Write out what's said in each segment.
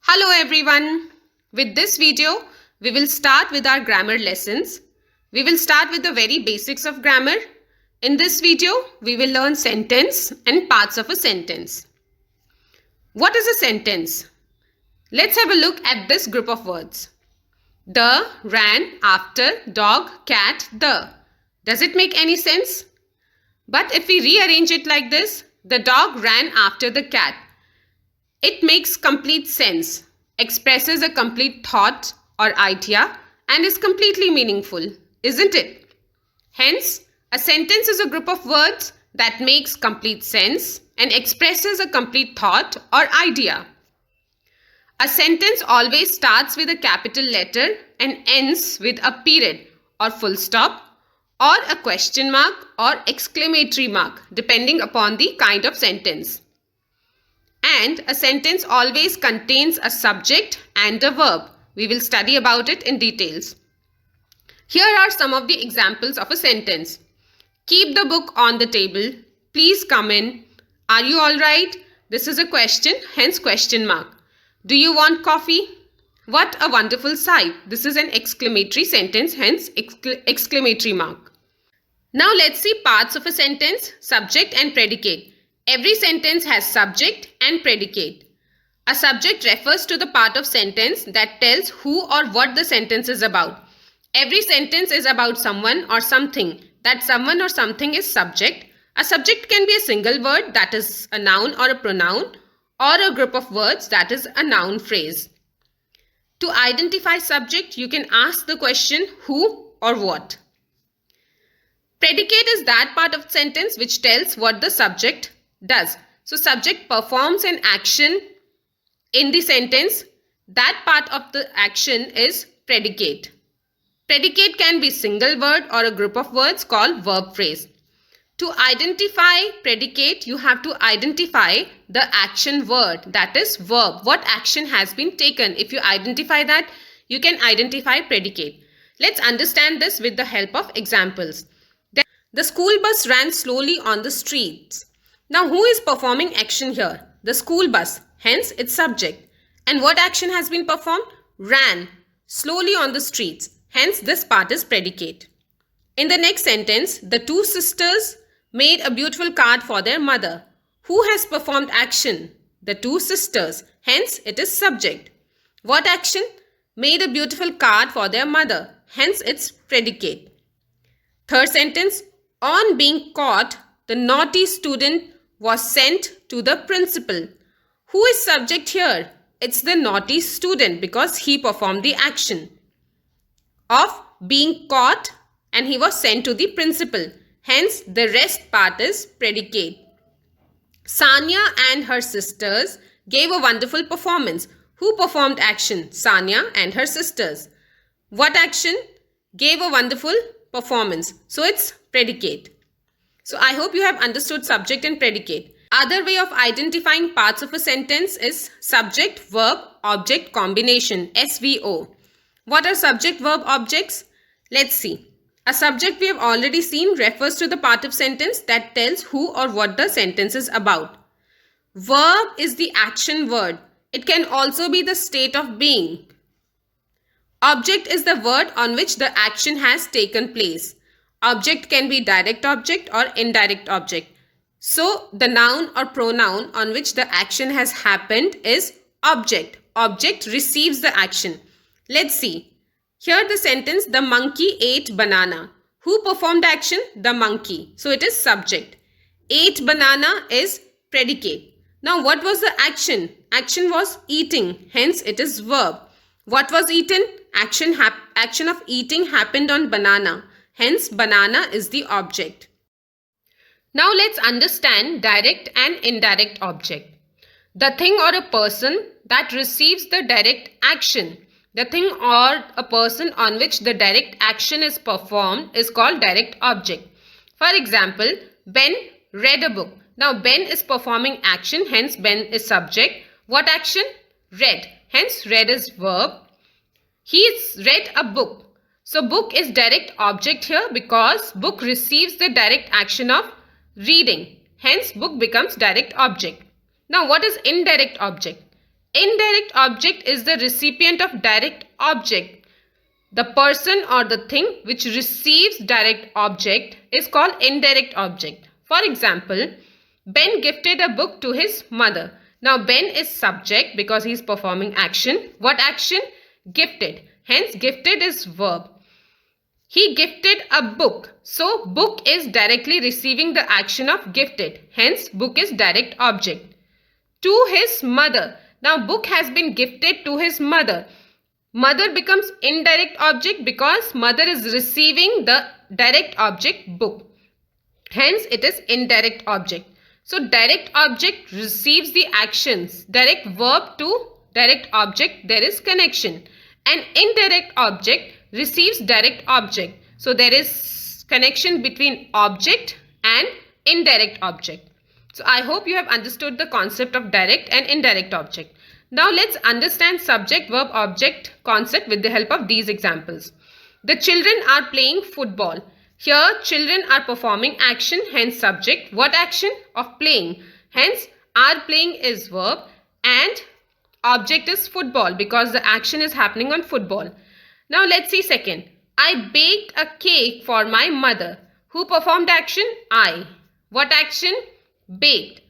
Hello everyone. With this video, we will start with our grammar lessons. We will start with the very basics of grammar. In this video, we will learn sentence and parts of a sentence. What is a sentence? Let's have a look at this group of words. The, ran, after, dog, cat, the. Does it make any sense? But if we rearrange it like this, the dog ran after the cat. It makes complete sense, expresses a complete thought or idea, and is completely meaningful, isn't it? Hence, a sentence is a group of words that makes complete sense and expresses a complete thought or idea. A sentence always starts with a capital letter and ends with a period or full stop or a question mark or exclamatory mark, depending upon the kind of sentence. And a sentence always contains a subject and a verb. We will study about it in details. Here are some of the examples of a sentence. Keep the book on the table. Please come in. Are you all right? This is a question, hence question mark. Do you want coffee? What a wonderful sight. This is an exclamatory sentence, hence exclamatory mark. Now let's see parts of a sentence, subject and predicate. Every sentence has subject and predicate. A subject refers to the part of sentence that tells who or what the sentence is about. Every sentence is about someone or something. That someone or something is subject. A subject can be a single word, that is a noun or a pronoun, or a group of words, that is a noun phrase. To identify subject, you can ask the question who or what. Predicate is that part of sentence which tells what the subject does. So subject performs an action in the sentence. That part of the action is predicate. Predicate can be single word or a group of words called verb phrase. To identify predicate, you have to identify the action word, that is verb. What action has been taken? If you identify that, you can identify predicate. Let's understand this with the help of examples. The school bus ran slowly on the streets. Now, who is performing action here? The school bus. Hence, its subject. And what action has been performed? Ran slowly on the streets. Hence, this part is predicate. In the next sentence, the two sisters made a beautiful card for their mother. Who has performed action? The two sisters. Hence, it is subject. What action? Made a beautiful card for their mother. Hence, it's predicate. Third sentence, on being caught, the naughty student was sent to the principal. Who is subject here? It's the naughty student because he performed the action of being caught and he was sent to the principal. Hence, the rest part is predicate. Sanya and her sisters gave a wonderful performance. Who performed action? Sanya and her sisters. What action? Gave a wonderful performance. So, it's predicate. So, I hope you have understood subject and predicate. Other way of identifying parts of a sentence is subject, verb, object combination, SVO. What are subject, verb, objects? Let's see. A subject we have already seen refers to the part of sentence that tells who or what the sentence is about. Verb is the action word. It can also be the state of being. Object is the word on which the action has taken place. Object can be direct object or indirect object. So, the noun or pronoun on which the action has happened is object. Object receives the action. Let's see. Here the sentence, the monkey ate banana. Who performed action? The monkey. So, it is subject. Ate banana is predicate. Now, what was the action? Action was eating. Hence, it is verb. What was eaten? Action of eating happened on banana. Hence, banana is the object. Now, let's understand direct and indirect object. The thing or a person that receives the direct action. The thing or a person on which the direct action is performed is called direct object. For example, Ben read a book. Now, Ben is performing action. Hence, Ben is subject. What action? Read. Hence, read is verb. He's read a book. So, book is direct object here because book receives the direct action of reading. Hence, book becomes direct object. Now, what is indirect object? Indirect object is the recipient of direct object. The person or the thing which receives direct object is called indirect object. For example, Ben gifted a book to his mother. Now Ben is subject because he is performing action. What action? Gifted. Hence gifted is verb. He gifted a book. So book is directly receiving the action of gifted. Hence book is direct object. To his mother. Now book has been gifted to his mother. Mother becomes indirect object because mother is receiving the direct object book. Hence it is indirect object. So direct object receives the actions. Direct verb to direct object, there is connection. And indirect object receives direct object. So there is connection between object and indirect object. So I hope you have understood the concept of direct and indirect object. Now let's understand subject verb object concept with the help of these examples. The children are playing football. Here children are performing action, hence subject. What action? Of playing. Hence are playing is verb and object is football because the action is happening on football. Now let's see second. I baked a cake for my mother. Who performed action? I. What action? Baked.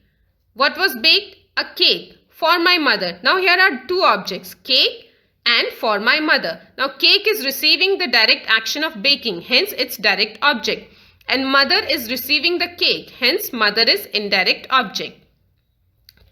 What was baked? A cake for my mother. Now here are two objects, cake and for my mother. Now cake is receiving the direct action of baking, hence its direct object. And mother is receiving the cake, hence mother is indirect object.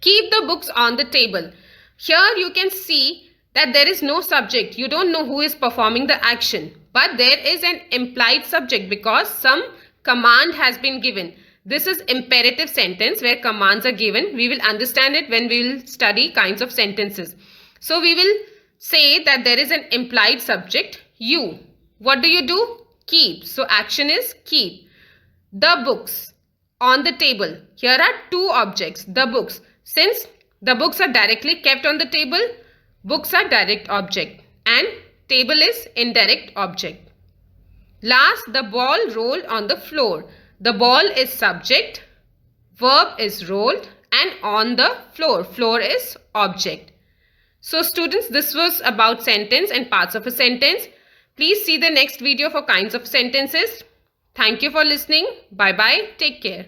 Keep the books on the table. Here you can see that there is no subject. You don't know who is performing the action. But there is an implied subject because some command has been given. This is imperative sentence where commands are given. We will understand it when we will study kinds of sentences. So we will say that there is an implied subject, you. What do you do? Keep. So action is keep. The books on the table. Here are two objects, the books. Since the books are directly kept on the table, books are direct object and table is indirect object. Last, the ball rolled on the floor. The ball is subject, verb is rolled and on the floor. Floor is object. So students, this was about sentence and parts of a sentence. Please see the next video for kinds of sentences. Thank you for listening. Bye bye. Take care.